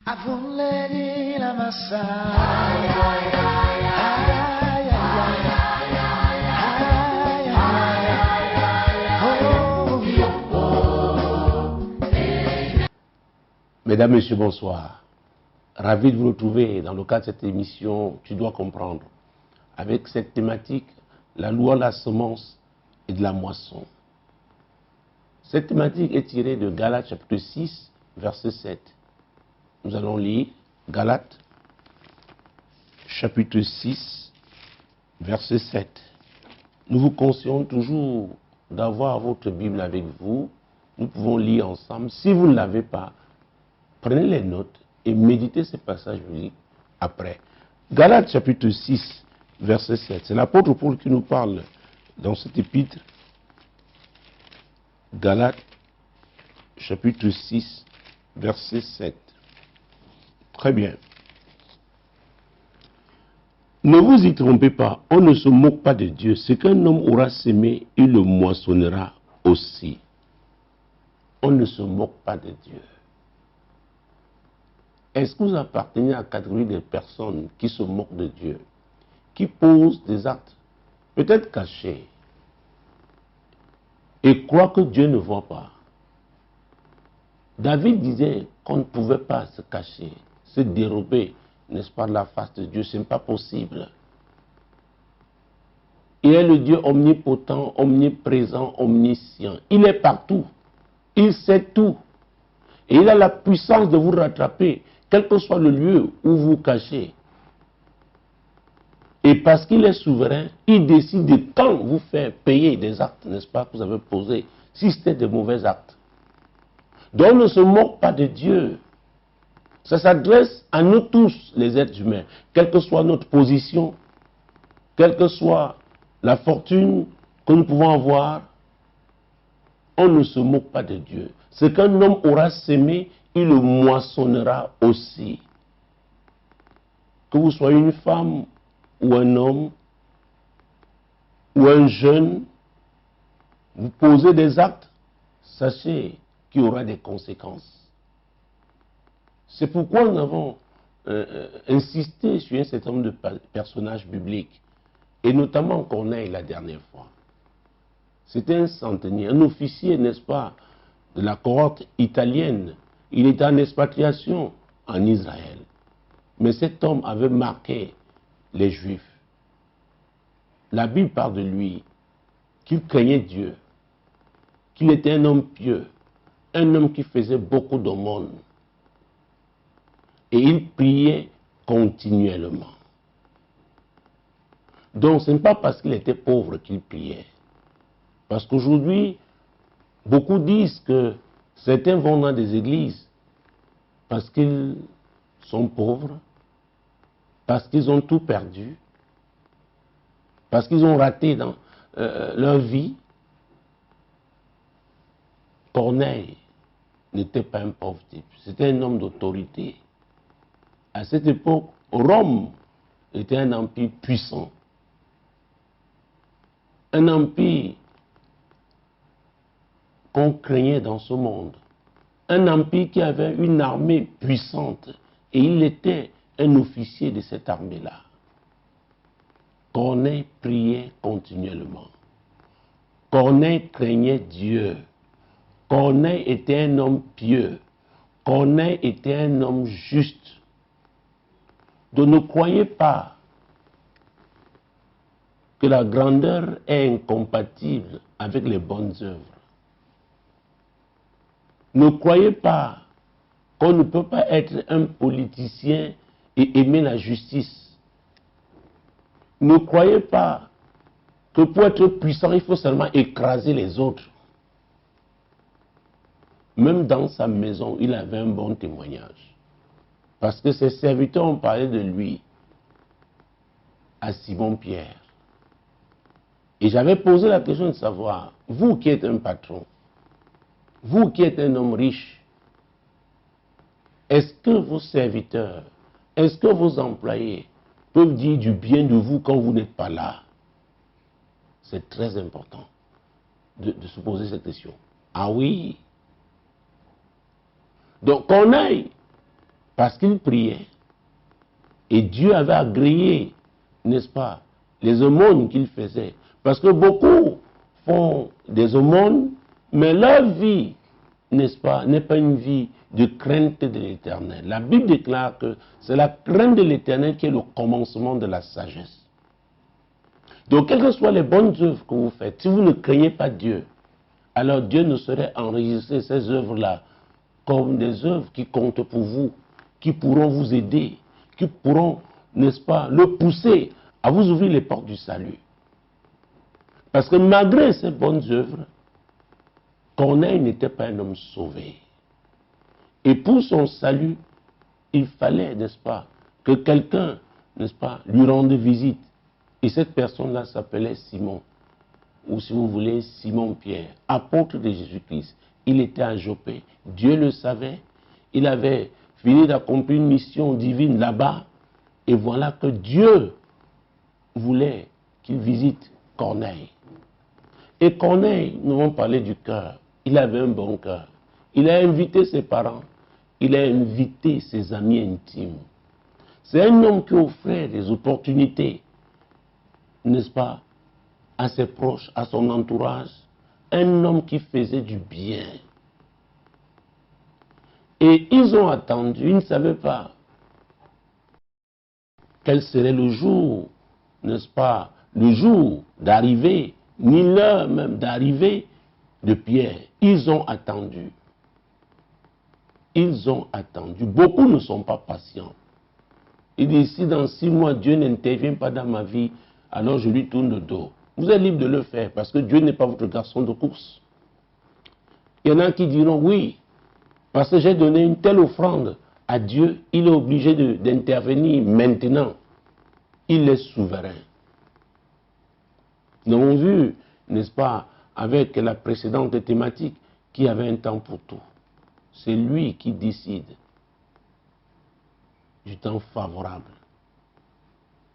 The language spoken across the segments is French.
Avuledi la massa. Ay, ay, ay, ay, ay. Mesdames, Messieurs, bonsoir. Ravi de vous retrouver dans le cadre de cette émission Tu dois comprendre, avec cette thématique, la loi de la semence et de la moisson. Cette thématique est tirée de Galates chapitre 6, verset 7. Nous allons lire Galates chapitre 6, verset 7. Nous vous conseillons toujours d'avoir votre Bible avec vous. Nous pouvons lire ensemble. Si vous ne l'avez pas, prenez les notes et méditez ces passages bibliques après. Galates chapitre 6, verset 7. C'est l'apôtre Paul qui nous parle dans cet épître. Galates chapitre 6, verset 7. Très bien. Ne vous y trompez pas, on ne se moque pas de Dieu. Ce qu'un homme aura sémé, il le moissonnera aussi. On ne se moque pas de Dieu. Est-ce que vous appartenez à la catégorie des personnes qui se moquent de Dieu, qui posent des actes, peut-être cachés, et croient que Dieu ne voit pas? David disait qu'on ne pouvait pas se cacher, se dérober, n'est-ce pas, de la face de Dieu. Ce n'est pas possible. Il est le Dieu omnipotent, omniprésent, omniscient. Il est partout. Il sait tout. Et il a la puissance de vous rattraper, quel que soit le lieu où vous vous cachez. Et parce qu'il est souverain, il décide de quand vous faire payer des actes, n'est-ce pas, que vous avez posés, si c'était de mauvais actes. Donc on ne se moque pas de Dieu. Ça s'adresse à nous tous, les êtres humains, quelle que soit notre position, quelle que soit la fortune que nous pouvons avoir, on ne se moque pas de Dieu. Ce qu'un homme aura sémé, il le moissonnera aussi. Que vous soyez une femme ou un homme ou un jeune, vous posez des actes, sachez qu'il y aura des conséquences. C'est pourquoi nous avons insisté sur un certain nombre de personnages bibliques, et notamment Corneille la dernière fois. C'était un centenier, un officier, n'est-ce pas, de la cohorte italienne. Il était en expatriation en Israël. Mais cet homme avait marqué les Juifs. La Bible parle de lui, qu'il craignait Dieu, qu'il était un homme pieux, un homme qui faisait beaucoup d'aumônes. Et il priait continuellement. Donc ce n'est pas parce qu'il était pauvre qu'il priait. Parce qu'aujourd'hui, beaucoup disent que certains vont dans des églises parce qu'ils sont pauvres, parce qu'ils ont tout perdu, parce qu'ils ont raté dans leur vie. Corneille n'était pas un pauvre type, c'était un homme d'autorité. À cette époque, Rome était un empire puissant. Un empire qu'on craignait dans ce monde. Un empire qui avait une armée puissante. Et il était un officier de cette armée-là. Corneille priait continuellement. Corneille craignait Dieu. Corneille était un homme pieux. Corneille était un homme juste. Donc ne croyez pas que la grandeur est incompatible avec les bonnes œuvres. Ne croyez pas qu'on ne peut pas être un politicien et aimer la justice. Ne croyez pas que pour être puissant, il faut seulement écraser les autres. Même dans sa maison, il avait un bon témoignage. Parce que ses serviteurs ont parlé de lui à Simon-Pierre. Et j'avais posé la question de savoir, vous qui êtes un patron, vous qui êtes un homme riche, est-ce que vos serviteurs, est-ce que vos employés peuvent dire du bien de vous quand vous n'êtes pas là? C'est très important de se poser cette question. Ah oui. Donc Corneille Parce qu'il priait. Et Dieu avait agréé, n'est-ce pas, les aumônes qu'il faisait. Parce que beaucoup font des aumônes, mais leur vie, n'est-ce pas, n'est pas une vie de crainte de l'Éternel. La Bible déclare que c'est la crainte de l'Éternel qui est le commencement de la sagesse. Donc, quelles que soient les bonnes œuvres que vous faites, si vous ne craignez pas Dieu, alors Dieu ne saurait enregistrer ces œuvres-là comme des œuvres qui comptent pour vous, qui pourront vous aider, qui pourront, n'est-ce pas, le pousser à vous ouvrir les portes du salut. Parce que malgré ces bonnes œuvres, Corneille n'était pas un homme sauvé. Et pour son salut, il fallait, n'est-ce pas, que quelqu'un, n'est-ce pas, lui rende visite. Et cette personne-là s'appelait Simon, ou si vous voulez, Simon-Pierre, apôtre de Jésus-Christ. Il était à Jopé, Dieu le savait, il avait fini d'accomplir une mission divine là-bas, et voilà que Dieu voulait qu'il visite Corneille. Et Corneille, nous allons parler du cœur, il avait un bon cœur. Il a invité ses parents, il a invité ses amis intimes. C'est un homme qui offrait des opportunités, n'est-ce pas, à ses proches, à son entourage. Un homme qui faisait du bien. Et ils ont attendu, ils ne savaient pas quel serait le jour, n'est-ce pas, le jour d'arrivée, ni l'heure même d'arrivée de Pierre. Ils ont attendu. Ils ont attendu. Beaucoup ne sont pas patients. Ils disent, si dans 6 mois Dieu n'intervient pas dans ma vie, alors je lui tourne le dos. Vous êtes libre de le faire parce que Dieu n'est pas votre garçon de course. Il y en a qui diront oui, parce que j'ai donné une telle offrande à Dieu, il est obligé d'intervenir maintenant. Il est souverain. Nous avons vu, n'est-ce pas, avec la précédente thématique, qu'il y avait un temps pour tout. C'est lui qui décide du temps favorable.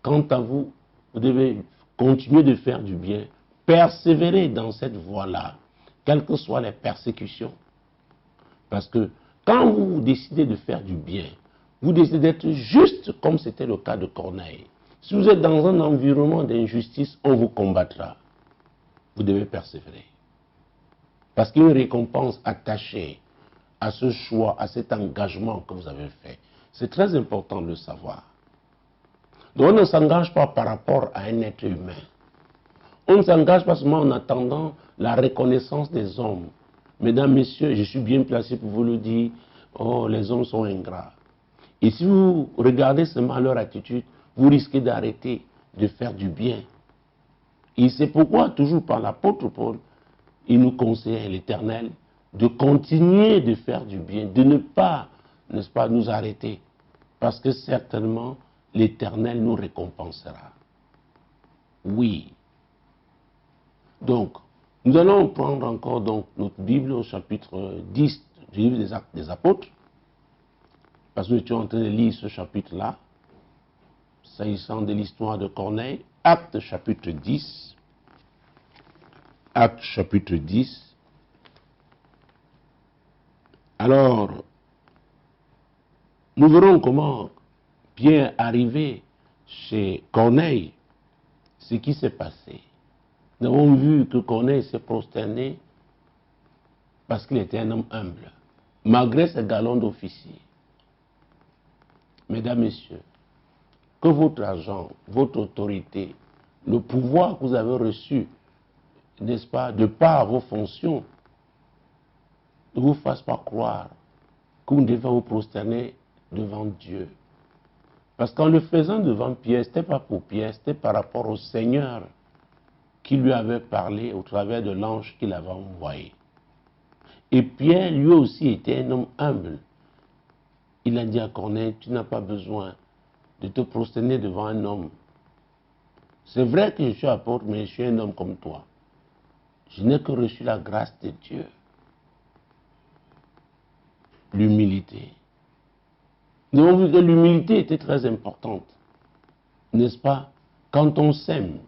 Quant à vous, vous devez continuer de faire du bien, persévérer dans cette voie-là, quelles que soient les persécutions. Parce que quand vous décidez de faire du bien, vous décidez d'être juste comme c'était le cas de Corneille. Si vous êtes dans un environnement d'injustice, on vous combattra. Vous devez persévérer. Parce qu'il y a une récompense attachée à ce choix, à cet engagement que vous avez fait. C'est très important de le savoir. Donc on ne s'engage pas par rapport à un être humain. On ne s'engage pas seulement en attendant la reconnaissance des hommes. Mesdames, messieurs, je suis bien placé pour vous le dire, oh, les hommes sont ingrats. Et si vous regardez seulement leur attitude, vous risquez d'arrêter de faire du bien. Et c'est pourquoi, toujours par l'apôtre Paul, il nous conseille, l'Éternel, de continuer de faire du bien, de ne pas, n'est-ce pas, nous arrêter. Parce que certainement, l'Éternel nous récompensera. Oui. Donc, nous allons prendre encore donc, notre Bible au chapitre 10 du livre des Actes des Apôtres. Parce que nous étions en train de lire ce chapitre-là, s'agissant de l'histoire de Corneille. Actes chapitre 10. Actes chapitre 10. Alors, nous verrons comment Pierre arrivé chez Corneille, ce qui s'est passé. Nous avons vu que Corneille s'est prosterné parce qu'il était un homme humble, malgré ses galons d'officier. Mesdames, Messieurs, que votre argent, votre autorité, le pouvoir que vous avez reçu, n'est-ce pas, de par vos fonctions, ne vous fasse pas croire que vous devez vous prosterner devant Dieu. Parce qu'en le faisant devant Pierre, ce n'était pas pour Pierre, c'était par rapport au Seigneur qui lui avait parlé au travers de l'ange qu'il avait envoyé. Et Pierre, lui aussi, était un homme humble. Il a dit à Corneille, tu n'as pas besoin de te prosterner devant un homme. C'est vrai que je suis apôtre, mais je suis un homme comme toi. Je n'ai que reçu la grâce de Dieu. L'humilité. Nous avons vu que l'humilité était très importante. N'est-ce pas? Quand on s'aime.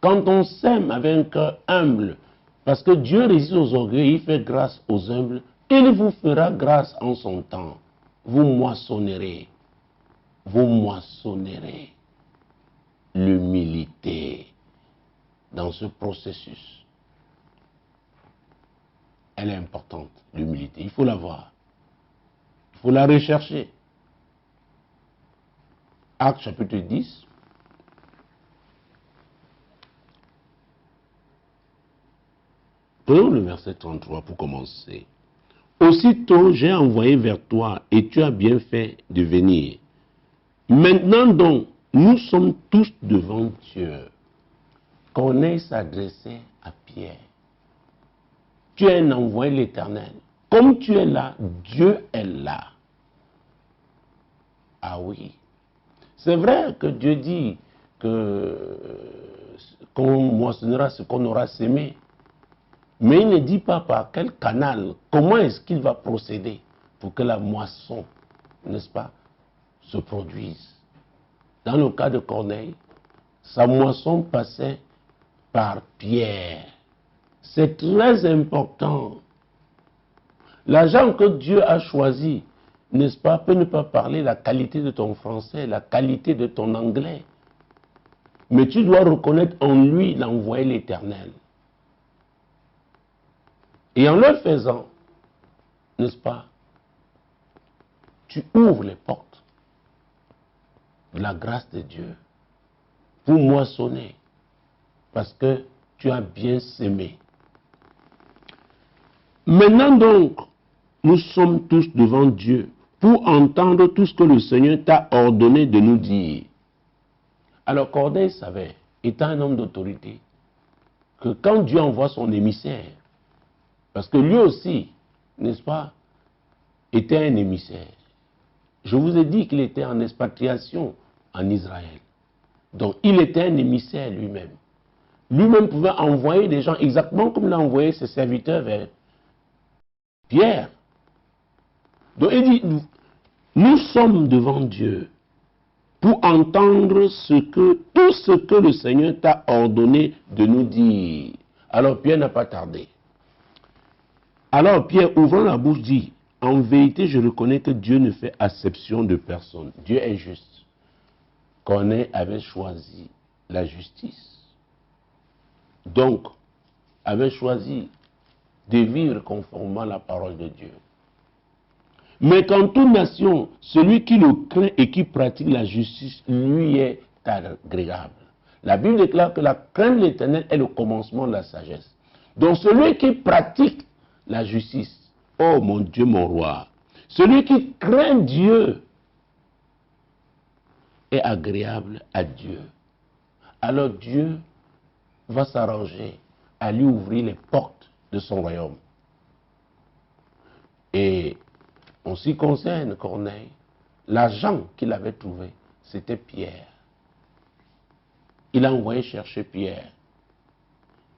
Quand on s'aime avec un cœur humble, parce que Dieu résiste aux orgueils, il fait grâce aux humbles, il vous fera grâce en son temps. vous moissonnerez l'humilité dans ce processus. Elle est importante, l'humilité. Il faut la voir. Il faut la rechercher. Actes chapitre 10. Prenons le verset 33 pour commencer. Aussitôt, j'ai envoyé vers toi et tu as bien fait de venir. Maintenant donc, nous sommes tous devant Dieu. Corneille s'adressait à Pierre. Tu es un envoyé de l'Éternel. Comme tu es là, Dieu est là. Ah oui. C'est vrai que Dieu dit qu'on moissonnera ce qu'on aura sémé. Mais il ne dit pas par quel canal, comment est-ce qu'il va procéder pour que la moisson, n'est-ce pas, se produise. Dans le cas de Corneille, sa moisson passait par Pierre. C'est très important. L'agent que Dieu a choisi, n'est-ce pas, peut ne pas parler la qualité de ton français, la qualité de ton anglais. Mais tu dois reconnaître en lui l'envoyé l'Éternel. Et en le faisant, n'est-ce pas, tu ouvres les portes de la grâce de Dieu pour moissonner, parce que tu as bien sémé. Maintenant donc, nous sommes tous devant Dieu pour entendre tout ce que le Seigneur t'a ordonné de nous dire. Alors Corneille savait, étant un homme d'autorité, que quand Dieu envoie son émissaire, parce que lui aussi, n'est-ce pas, était un émissaire. Je vous ai dit qu'il était en expatriation en Israël. Donc il était un émissaire lui-même. Lui-même pouvait envoyer des gens exactement comme il a envoyé ses serviteurs vers Pierre. Donc il dit, nous sommes devant Dieu pour entendre tout ce que le Seigneur t'a ordonné de nous dire. Alors Pierre n'a pas tardé. Alors Pierre, ouvrant la bouche, dit, en vérité, je reconnais que Dieu ne fait acception de personne. Dieu est juste. Corneille avait choisi la justice. Donc, avait choisi de vivre conformément à la parole de Dieu. Mais qu'en toute nation, celui qui le craint et qui pratique la justice, lui est agréable. La Bible déclare que la crainte de l'Éternel est le commencement de la sagesse. Donc celui qui pratique la justice, oh mon Dieu, mon roi, celui qui craint Dieu est agréable à Dieu. Alors Dieu va s'arranger à lui ouvrir les portes de son royaume. Et en ce qui concerne Corneille, l'agent qu'il avait trouvé, c'était Pierre. Il a envoyé chercher Pierre.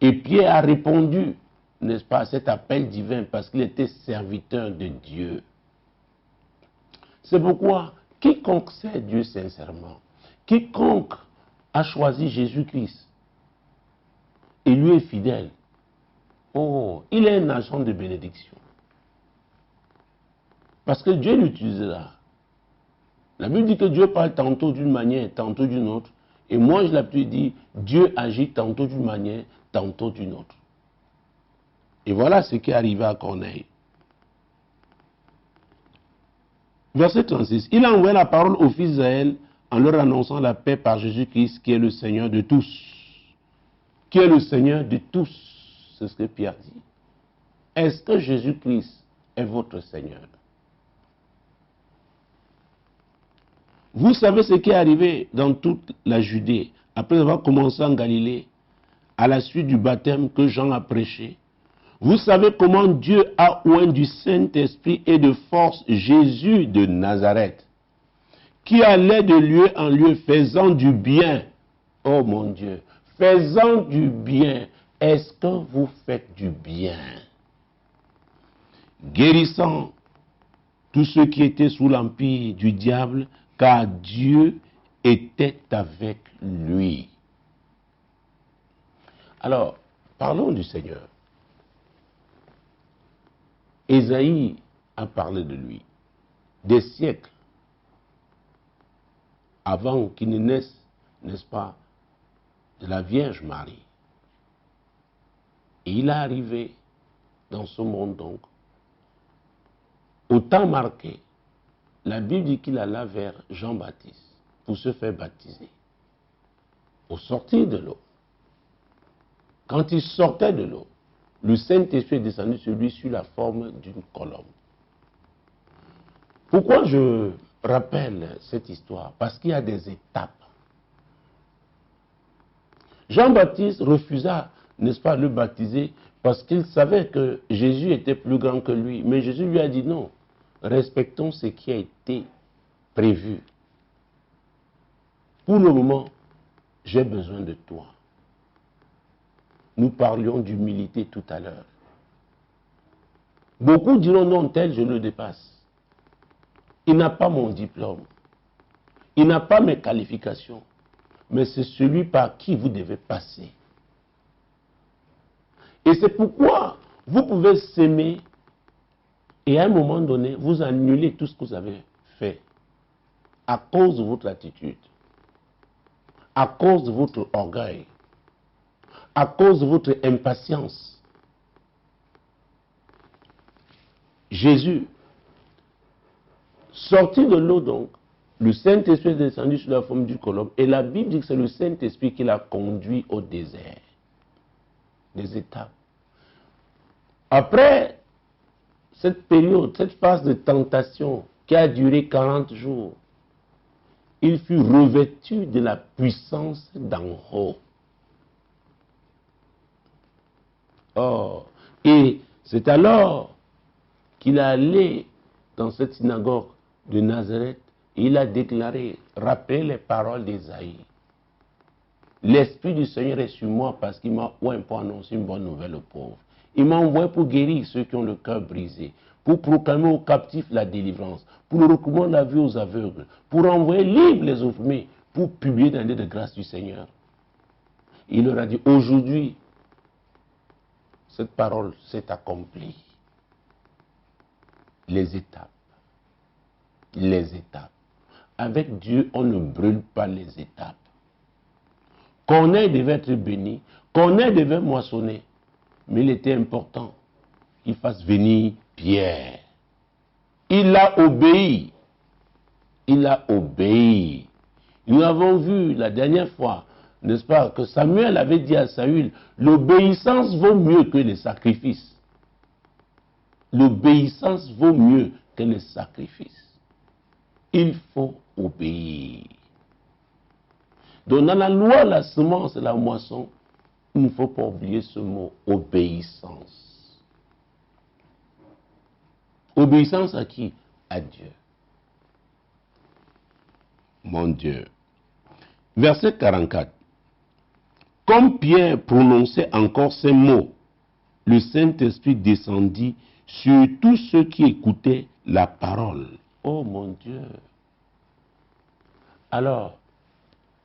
Et Pierre a répondu, n'est-ce pas, à cet appel divin parce qu'il était serviteur de Dieu. C'est pourquoi quiconque sait Dieu sincèrement, quiconque a choisi Jésus-Christ et lui est fidèle, oh, il est un agent de bénédiction. Parce que Dieu l'utilisera. La Bible dit que Dieu parle tantôt d'une manière, tantôt d'une autre. Et moi, je l'ai pu dire, Dieu agit tantôt d'une manière, tantôt d'une autre. Et voilà ce qui est arrivé à Corneille. Verset 36. Il a envoyé la parole aux fils d'Israël en leur annonçant la paix par Jésus-Christ, qui est le Seigneur de tous. Qui est le Seigneur de tous. C'est ce que Pierre dit. Est-ce que Jésus-Christ est votre Seigneur? Vous savez ce qui est arrivé dans toute la Judée, après avoir commencé en Galilée, à la suite du baptême que Jean a prêché. Vous savez comment Dieu a oint du Saint-Esprit et de force Jésus de Nazareth, qui allait de lieu en lieu faisant du bien. Oh mon Dieu, faisant du bien. Est-ce que vous faites du bien? Guérissant tous ceux qui étaient sous l'empire du diable, car Dieu était avec lui. Alors, parlons du Seigneur. Ésaïe a parlé de lui. des siècles avant qu'il ne naisse, n'est-ce pas, de la Vierge Marie. Et il est arrivé dans ce monde donc, au temps marqué, la Bible dit qu'il alla vers Jean-Baptiste pour se faire baptiser. Au sortir de l'eau, quand il sortait de l'eau, le Saint-Esprit est descendu sur lui sous la forme d'une colombe. Pourquoi je rappelle cette histoire? Parce qu'il y a des étapes. Jean-Baptiste refusa, n'est-ce pas, de le baptiser parce qu'il savait que Jésus était plus grand que lui. Mais Jésus lui a dit non, respectons ce qui a été prévu. Pour le moment, j'ai besoin de toi. Nous parlions d'humilité tout à l'heure. Beaucoup diront non, tel je le dépasse. Il n'a pas mon diplôme. Il n'a pas mes qualifications. Mais c'est celui par qui vous devez passer. Et c'est pourquoi vous pouvez s'aimer et à un moment donné, vous annulez tout ce que vous avez fait à cause de votre attitude, à cause de votre orgueil, à cause de votre impatience. Jésus, sorti de l'eau donc, le Saint-Esprit est descendu sous la forme du colombe et la Bible dit que c'est le Saint-Esprit qui l'a conduit au désert. Des étapes. Après cette période, cette phase de tentation qui a duré 40 jours, il fut revêtu de la puissance d'en haut. Oh, et c'est alors qu'il est allé dans cette synagogue de Nazareth et il a déclaré, rappelez les paroles d'Ésaïe. L'Esprit du Seigneur est sur moi parce qu'il m'a envoyé pour annoncer une bonne nouvelle aux pauvres. Il m'a envoyé pour guérir ceux qui ont le cœur brisé, pour proclamer aux captifs la délivrance, pour recommander la vue aux aveugles, pour envoyer libres les opprimés, pour publier l'année de grâce du Seigneur. Il leur a dit, aujourd'hui, cette parole s'est accomplie. Les étapes. Les étapes. Avec Dieu, on ne brûle pas les étapes. Corneille devait être béni, Corneille devait moissonner, mais il était important qu'il fasse venir Pierre. Il a obéi. Il a obéi. Nous avons vu la dernière fois, n'est-ce pas, que Samuel avait dit à Saül, l'obéissance vaut mieux que les sacrifices. L'obéissance vaut mieux que les sacrifices. Il faut obéir. Donc dans la loi, la semence et la moisson, il ne faut pas oublier ce mot, obéissance. Obéissance à qui? À Dieu. Mon Dieu. Verset 44. Comme Pierre prononçait encore ces mots, le Saint-Esprit descendit sur tous ceux qui écoutaient la parole. Oh mon Dieu. Alors,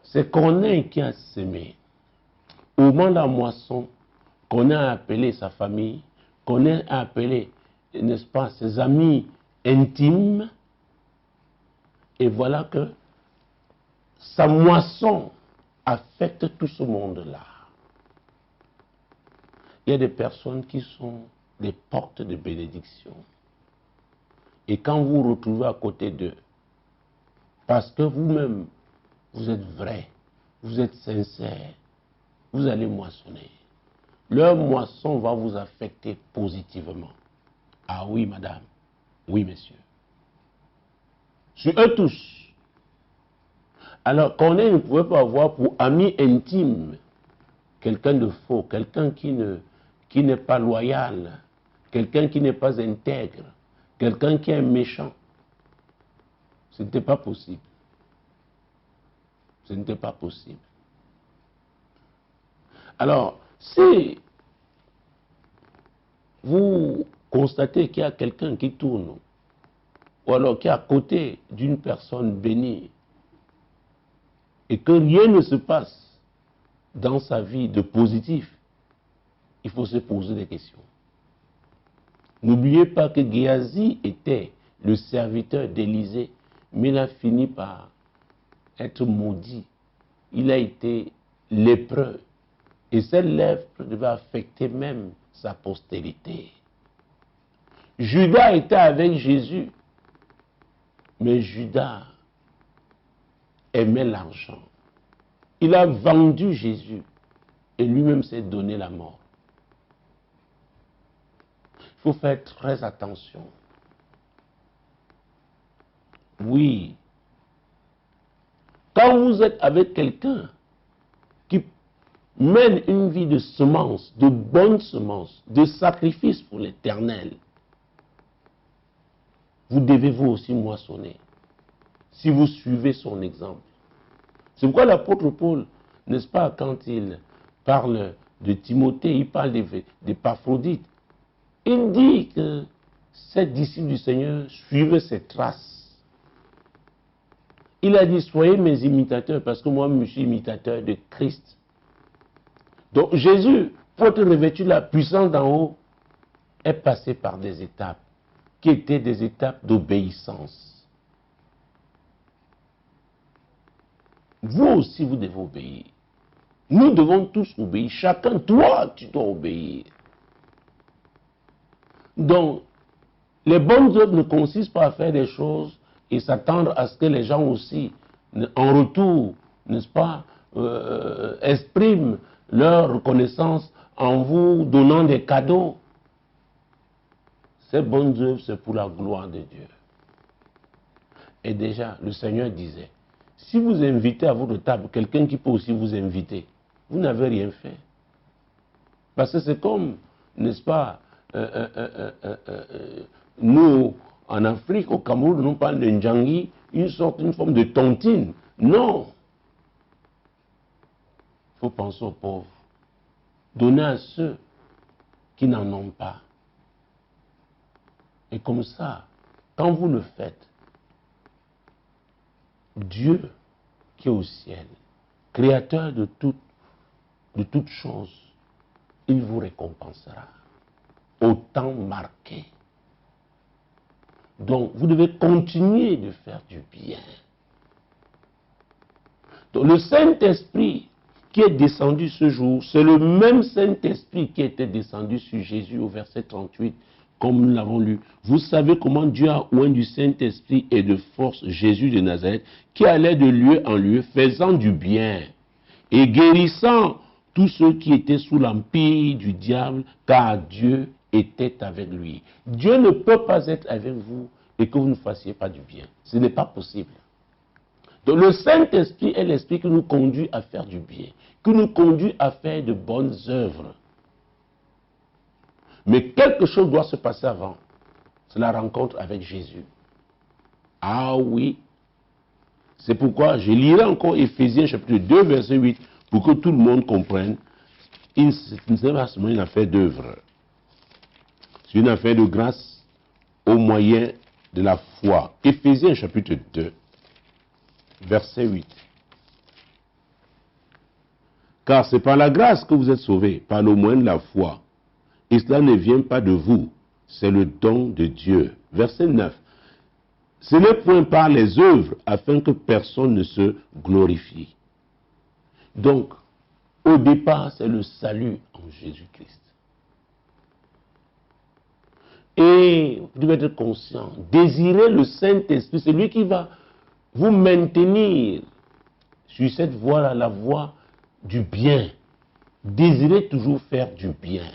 c'est Corneille qui a semé. Au moment de la moisson, Corneille a appelé sa famille, Corneille a appelé, n'est-ce pas, ses amis intimes, et voilà que sa moisson affecte tout ce monde-là. Il y a des personnes qui sont des portes de bénédiction. Et quand vous vous retrouvez à côté d'eux, parce que vous-même, vous êtes vrai, vous êtes sincère, vous allez moissonner. Leur moisson va vous affecter positivement. Ah oui, madame. Oui, monsieur. Sur eux tous. Alors, Corneille ne pouvait pas avoir pour ami intime quelqu'un de faux, quelqu'un qui n'est pas loyal, quelqu'un qui n'est pas intègre, quelqu'un qui est méchant. Ce n'était pas possible. Ce n'était pas possible. Alors, si vous constatez qu'il y a quelqu'un qui tourne, ou alors qui est à côté d'une personne bénie, et que rien ne se passe dans sa vie de positif, il faut se poser des questions. N'oubliez pas que Géasi était le serviteur d'Élisée, mais il a fini par être maudit. Il a été lépreux. Et cette lèpre devait affecter même sa postérité. Judas était avec Jésus, mais Judas aimait l'argent. Il a vendu Jésus et lui-même s'est donné la mort. Il faut faire très attention. Oui. Quand vous êtes avec quelqu'un qui mène une vie de semences, de bonnes semences, de sacrifice pour l'Éternel, vous devez vous aussi moissonner, si vous suivez son exemple. C'est pourquoi l'apôtre Paul, n'est-ce pas, quand il parle de Timothée, il parle d'Épaphrodite, il dit que ces disciples du Seigneur suivaient ses traces. Il a dit, soyez mes imitateurs, parce que moi, je suis imitateur de Christ. Donc Jésus, pour être revêtu de la puissance d'en haut, est passé par des étapes, qui étaient des étapes d'obéissance. Vous aussi, vous devez obéir. Nous devons tous obéir. Chacun, toi, tu dois obéir. Donc, les bonnes œuvres ne consistent pas à faire des choses et s'attendre à ce que les gens aussi, en retour, n'est-ce pas, expriment leur reconnaissance en vous donnant des cadeaux. Ces bonnes œuvres, c'est pour la gloire de Dieu. Et déjà, le Seigneur disait, si vous invitez à votre table quelqu'un qui peut aussi vous inviter, vous n'avez rien fait. Parce que c'est comme, n'est-ce pas, nous, en Afrique, au Cameroun, on parle de Ndjangi, une forme de tontine. Non. Il faut penser aux pauvres. Donner à ceux qui n'en ont pas. Et comme ça, quand vous le faites, Dieu qui est au ciel, créateur de toutes choses, il vous récompensera au temps marqué. Donc, vous devez continuer de faire du bien. Donc, le Saint-Esprit qui est descendu ce jour, c'est le même Saint-Esprit qui était descendu sur Jésus au verset 38, comme nous l'avons lu. Vous savez comment Dieu a oint du Saint-Esprit et de force Jésus de Nazareth, qui allait de lieu en lieu, faisant du bien et guérissant tous ceux qui étaient sous l'empire du diable, car Dieu était avec lui. Dieu ne peut pas être avec vous et que vous ne fassiez pas du bien. Ce n'est pas possible. Donc le Saint-Esprit est l'Esprit qui nous conduit à faire du bien, qui nous conduit à faire de bonnes œuvres. Mais quelque chose doit se passer avant. C'est la rencontre avec Jésus. Ah oui. C'est pourquoi je lirai encore Éphésiens chapitre 2, verset 8, pour que tout le monde comprenne. Ce n'est pas seulement une affaire d'œuvre. C'est une affaire de grâce au moyen de la foi. Éphésiens chapitre 2, verset 8. Car c'est par la grâce que vous êtes sauvés, par le moyen de la foi. Et cela ne vient pas de vous, c'est le don de Dieu. Verset 9. Ce n'est point par les œuvres, afin que personne ne se glorifie. Donc, au départ, c'est le salut en Jésus-Christ. Et vous devez être conscient, désirez le Saint-Esprit, c'est lui qui va vous maintenir sur cette voie-là, la voie du bien. Désirez toujours faire du bien.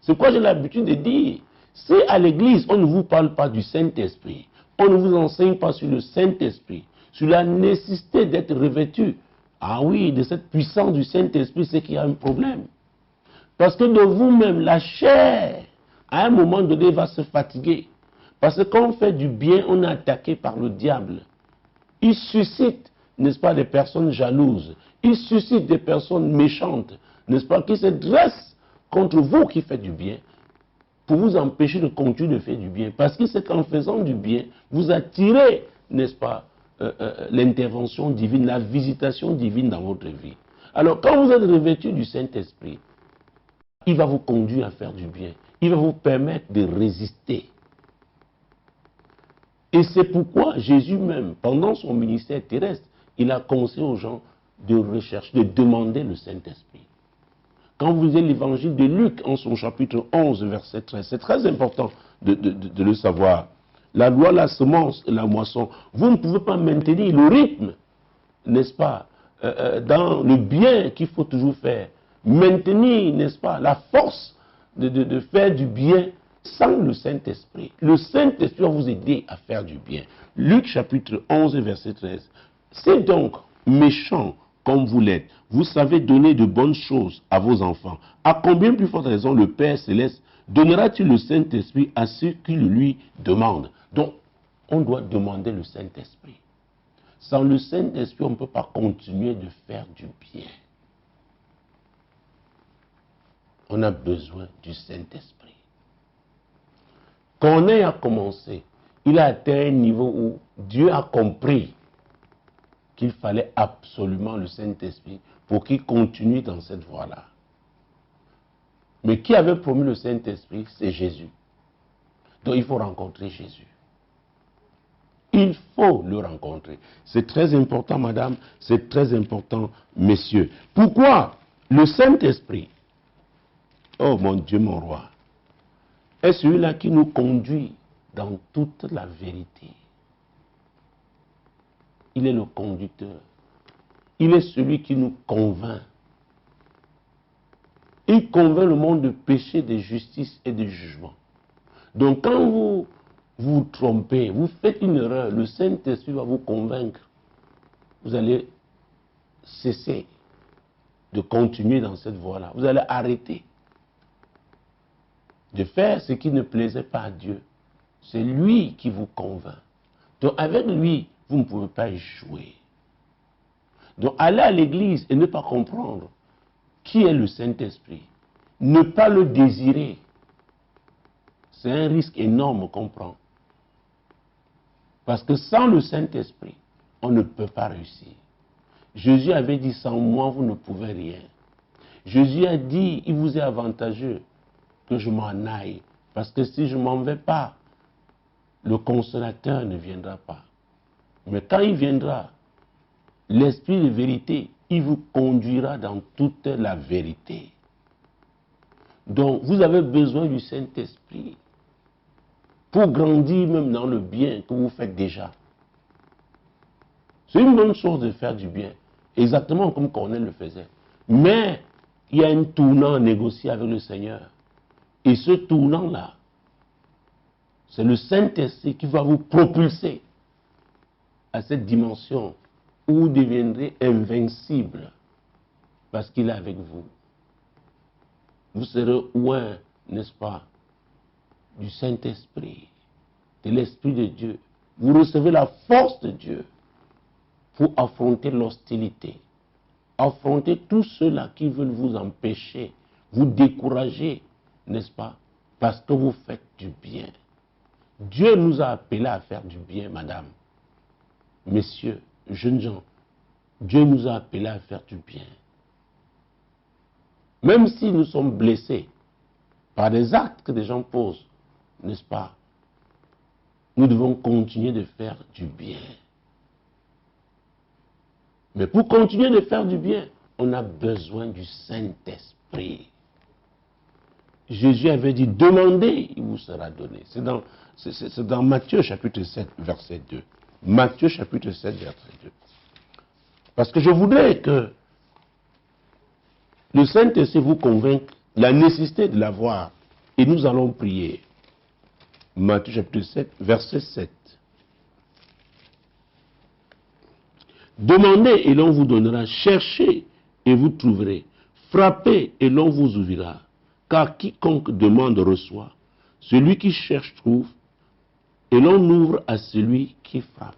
C'est quoi j'ai l'habitude de dire. Si à l'église, on ne vous parle pas du Saint-Esprit, on ne vous enseigne pas sur le Saint-Esprit, sur la nécessité d'être revêtu, ah oui, de cette puissance du Saint-Esprit, c'est qu'il y a un problème. Parce que de vous-même, la chair, à un moment donné, va se fatiguer. Parce que quand on fait du bien, on est attaqué par le diable. Il suscite, n'est-ce pas, des personnes jalouses. Il suscite des personnes méchantes, n'est-ce pas, qui se dressent contre vous qui faites du bien, pour vous empêcher de continuer de faire du bien. Parce que c'est qu'en faisant du bien, vous attirez, n'est-ce pas, l'intervention divine, la visitation divine dans votre vie. Alors, quand vous êtes revêtu du Saint-Esprit, il va vous conduire à faire du bien. Il va vous permettre de résister. Et c'est pourquoi Jésus même, pendant son ministère terrestre, il a conseillé aux gens de rechercher, de demander le Saint-Esprit. Quand vous lisez l'évangile de Luc en son chapitre 11, verset 13, c'est très important de le savoir. La loi, la semence et la moisson, vous ne pouvez pas maintenir le rythme, n'est-ce pas, dans le bien qu'il faut toujours faire. Maintenir, n'est-ce pas, la force de faire du bien sans le Saint-Esprit. Le Saint-Esprit va vous aider à faire du bien. Luc chapitre 11, verset 13. C'est donc méchant comme vous l'êtes. Vous savez donner de bonnes choses à vos enfants. À combien plus forte raison le Père Céleste donnera-t-il le Saint-Esprit à ceux qui le lui demandent? Donc, on doit demander le Saint-Esprit. Sans le Saint-Esprit, on ne peut pas continuer de faire du bien. On a besoin du Saint-Esprit. Quand on a commencé, il a atteint un niveau où Dieu a compris qu'il fallait absolument le Saint-Esprit pour qu'il continue dans cette voie-là. Mais qui avait promis le Saint-Esprit? C'est Jésus. Donc il faut rencontrer Jésus. Il faut le rencontrer. C'est très important, madame, c'est très important, messieurs. Pourquoi le Saint-Esprit, oh mon Dieu, mon roi, est celui-là qui nous conduit dans toute la vérité. Il est le conducteur. Il est celui qui nous convainc. Il convainc le monde de péché, de justice et de jugement. Donc quand vous vous trompez, vous faites une erreur, le Saint-Esprit va vous convaincre. Vous allez cesser de continuer dans cette voie-là. Vous allez arrêter de faire ce qui ne plaisait pas à Dieu. C'est lui qui vous convainc. Donc avec lui, vous ne pouvez pas échouer. Donc aller à l'église et ne pas comprendre qui est le Saint-Esprit, ne pas le désirer, c'est un risque énorme qu'on prend. Parce que sans le Saint-Esprit, on ne peut pas réussir. Jésus avait dit, sans moi, vous ne pouvez rien. Jésus a dit, il vous est avantageux que je m'en aille. Parce que si je ne m'en vais pas, le consolateur ne viendra pas. Mais quand il viendra, l'Esprit de vérité, il vous conduira dans toute la vérité. Donc, vous avez besoin du Saint-Esprit pour grandir même dans le bien que vous faites déjà. C'est une bonne chose de faire du bien, exactement comme Corneille le faisait. Mais il y a un tournant à négocier avec le Seigneur. Et ce tournant-là, c'est le Saint-Esprit qui va vous propulser à cette dimension où vous deviendrez invincible parce qu'il est avec vous. Vous serez loin, n'est-ce pas, du Saint-Esprit, de l'Esprit de Dieu. Vous recevez la force de Dieu pour affronter l'hostilité, affronter tous ceux-là qui veulent vous empêcher, vous décourager, n'est-ce pas, parce que vous faites du bien. Dieu nous a appelés à faire du bien, madame, messieurs, jeunes gens. Dieu nous a appelés à faire du bien. Même si nous sommes blessés par des actes que des gens posent, n'est-ce pas? Nous devons continuer de faire du bien. Mais pour continuer de faire du bien, on a besoin du Saint-Esprit. Jésus avait dit, demandez, il vous sera donné. C'est dans Matthieu chapitre 7, verset 2. Matthieu chapitre 7, verset 2. Parce que je voudrais que le Saint-Esprit vous convainc la nécessité de l'avoir. Et nous allons prier. Matthieu chapitre 7, verset 7. Demandez et l'on vous donnera. Cherchez et vous trouverez. Frappez et l'on vous ouvrira. Car quiconque demande reçoit. Celui qui cherche trouve. Et l'on ouvre à celui qui frappe.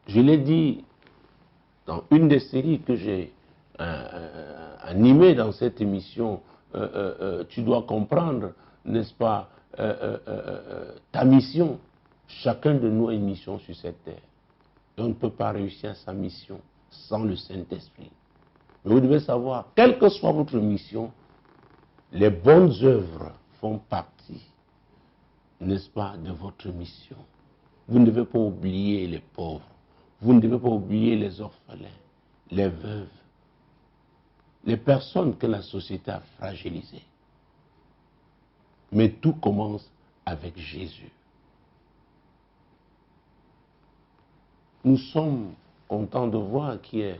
Je l'ai dit dans une des séries que j'ai animées dans cette émission. Tu dois comprendre, n'est-ce pas, ta mission. Chacun de nous a une mission sur cette terre. Et on ne peut pas réussir sa mission sans le Saint-Esprit. Mais vous devez savoir, quelle que soit votre mission, les bonnes œuvres font partie n'est-ce pas, de votre mission. Vous ne devez pas oublier les pauvres. Vous ne devez pas oublier les orphelins, les veuves, les personnes que la société a fragilisées. Mais tout commence avec Jésus. Nous sommes contents de voir qu'il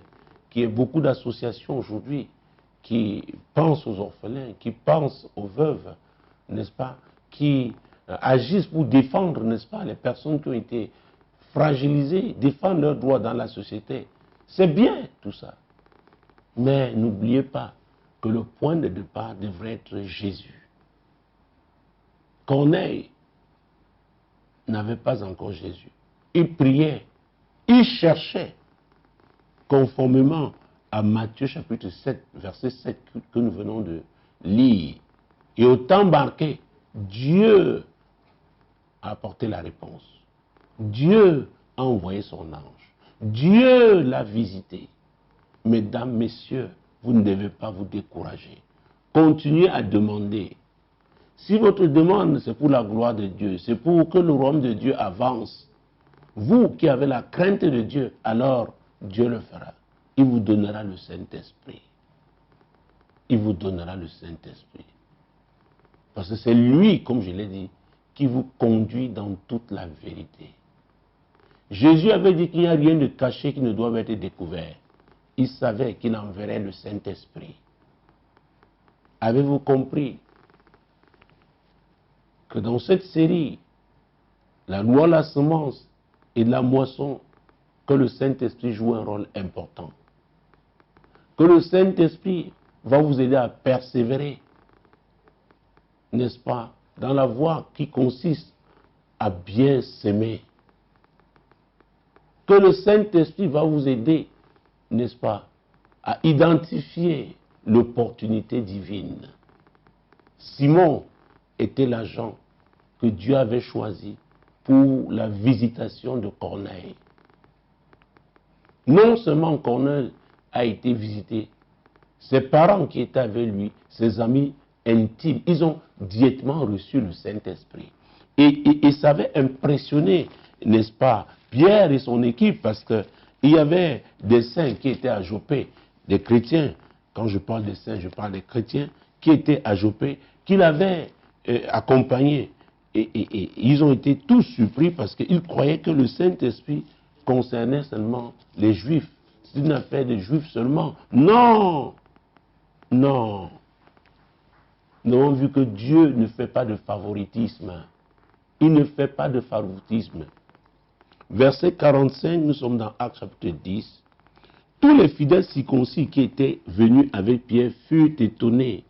y a beaucoup d'associations aujourd'hui qui pensent aux orphelins, qui pensent aux veuves, n'est-ce pas, qui agissent pour défendre, n'est-ce pas, les personnes qui ont été fragilisées, défendre leurs droits dans la société. C'est bien tout ça. Mais n'oubliez pas que le point de départ devrait être Jésus. Corneille n'avait pas encore Jésus. Il priait, il cherchait, conformément à Matthieu chapitre 7, verset 7 que nous venons de lire. Et au temps marqué, Dieu a apporté la réponse. Dieu a envoyé son ange. Dieu l'a visité. Mesdames, messieurs, vous ne devez pas vous décourager. Continuez à demander. Si votre demande, c'est pour la gloire de Dieu, c'est pour que le royaume de Dieu avance, vous qui avez la crainte de Dieu, alors Dieu le fera. Il vous donnera le Saint-Esprit. Il vous donnera le Saint-Esprit. Parce que c'est lui, comme je l'ai dit, qui vous conduit dans toute la vérité. Jésus avait dit qu'il n'y a rien de caché qui ne doit être découvert. Il savait qu'il enverrait le Saint-Esprit. Avez-vous compris que dans cette série, la loi, la semence et la moisson, que le Saint-Esprit joue un rôle important? Que le Saint-Esprit va vous aider à persévérer, n'est-ce pas, dans la voie qui consiste à bien s'aimer. Que le Saint-Esprit va vous aider, n'est-ce pas, à identifier l'opportunité divine. Simon était l'agent que Dieu avait choisi pour la visitation de Corneille. Non seulement Corneille a été visité, ses parents qui étaient avec lui, ses amis intimes, ils ont directement reçu le Saint-Esprit. Et ça avait impressionné, n'est-ce pas, Pierre et son équipe, parce qu'il y avait des saints qui étaient à Joppé, des chrétiens, quand je parle des saints, je parle des chrétiens, qui étaient à Joppé, qu'il avait accompagnés. Et ils ont été tous surpris parce qu'ils croyaient que le Saint-Esprit concernait seulement les Juifs. C'est une affaire des Juifs seulement. Non! Non! Nous avons vu que Dieu ne fait pas de favoritisme. Il ne fait pas de favoritisme. Verset 45, nous sommes dans Actes chapitre 10. Tous les fidèles circoncis qui étaient venus avec Pierre furent étonnés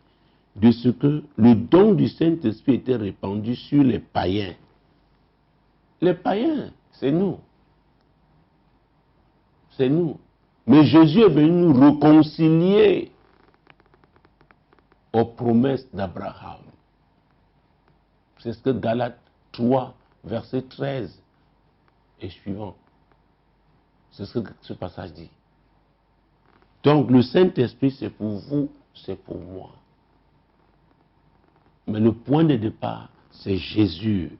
de ce que le don du Saint-Esprit était répandu sur les païens. Les païens, c'est nous. C'est nous. Mais Jésus est venu nous réconcilier aux promesses d'Abraham. C'est ce que Galates 3, verset 13 et suivant. C'est ce que ce passage dit. Donc le Saint-Esprit, c'est pour vous, c'est pour moi. Mais le point de départ, c'est Jésus.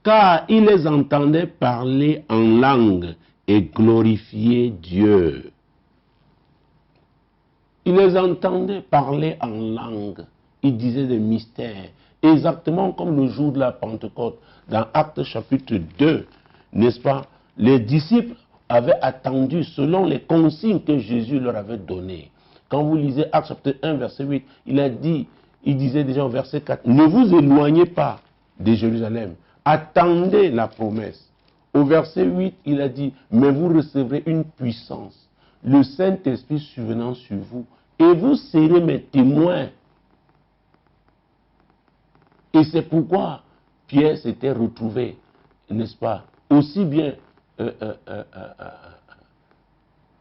Car il les entendait parler en langue et glorifier Dieu. Il les entendait parler en langue. Il disait des mystères. Exactement comme le jour de la Pentecôte. Dans Actes chapitre 2, n'est-ce pas? Les disciples avaient attendu selon les consignes que Jésus leur avait données. Quand vous lisez Actes chapitre 1, verset 8, il disait déjà au verset 4, ne vous éloignez pas de Jérusalem. Attendez la promesse. Au verset 8, il a dit, mais vous recevrez une puissance, le Saint-Esprit survenant sur vous, et vous serez mes témoins. Et c'est pourquoi Pierre s'était retrouvé, n'est-ce pas, aussi bien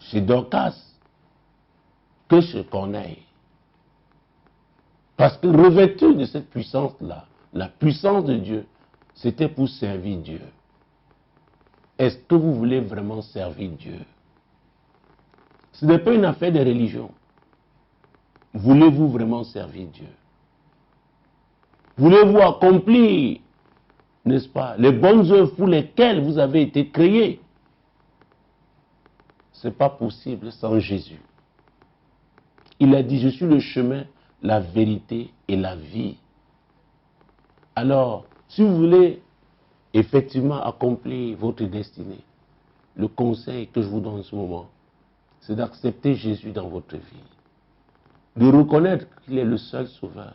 chez Dorcas que chez Corneille. Parce que revêtu de cette puissance-là, la puissance de Dieu, c'était pour servir Dieu. Est-ce que vous voulez vraiment servir Dieu? Ce n'est pas une affaire de religion. Voulez-vous vraiment servir Dieu? Voulez-vous accomplir n'est-ce pas, les bonnes œuvres pour lesquelles vous avez été créés. Ce n'est pas possible sans Jésus. Il a dit, je suis le chemin, la vérité et la vie. Alors, si vous voulez effectivement accomplir votre destinée, le conseil que je vous donne en ce moment, c'est d'accepter Jésus dans votre vie, de reconnaître qu'il est le seul sauveur.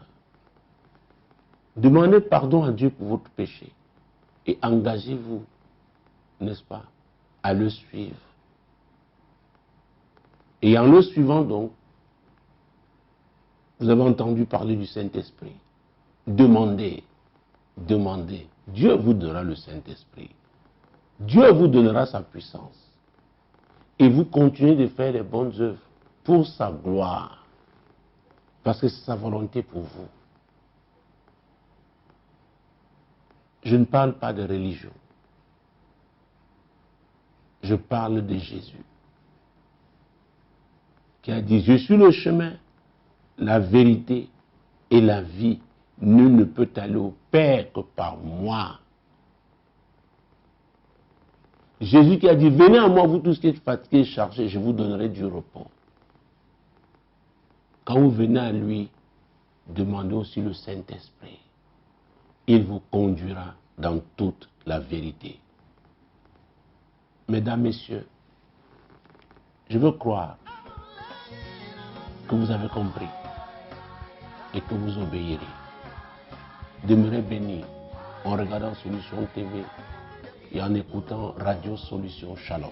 Demandez pardon à Dieu pour votre péché et engagez-vous, n'est-ce pas, à le suivre. Et en le suivant donc, vous avez entendu parler du Saint-Esprit. Demandez, demandez. Dieu vous donnera le Saint-Esprit. Dieu vous donnera sa puissance. Et vous continuez de faire les bonnes œuvres pour sa gloire. Parce que c'est sa volonté pour vous. Je ne parle pas de religion. Je parle de Jésus. Qui a dit, je suis le chemin, la vérité et la vie. Nul ne peut aller au Père que par moi. Jésus qui a dit, venez à moi, vous tous qui êtes fatigués et chargés, je vous donnerai du repos. Quand vous venez à lui, demandez aussi le Saint-Esprit. Il vous conduira dans toute la vérité. Mesdames, Messieurs, je veux croire que vous avez compris et que vous obéirez. Demeurez bénis en regardant Solution TV et en écoutant Radio Solution Shalom.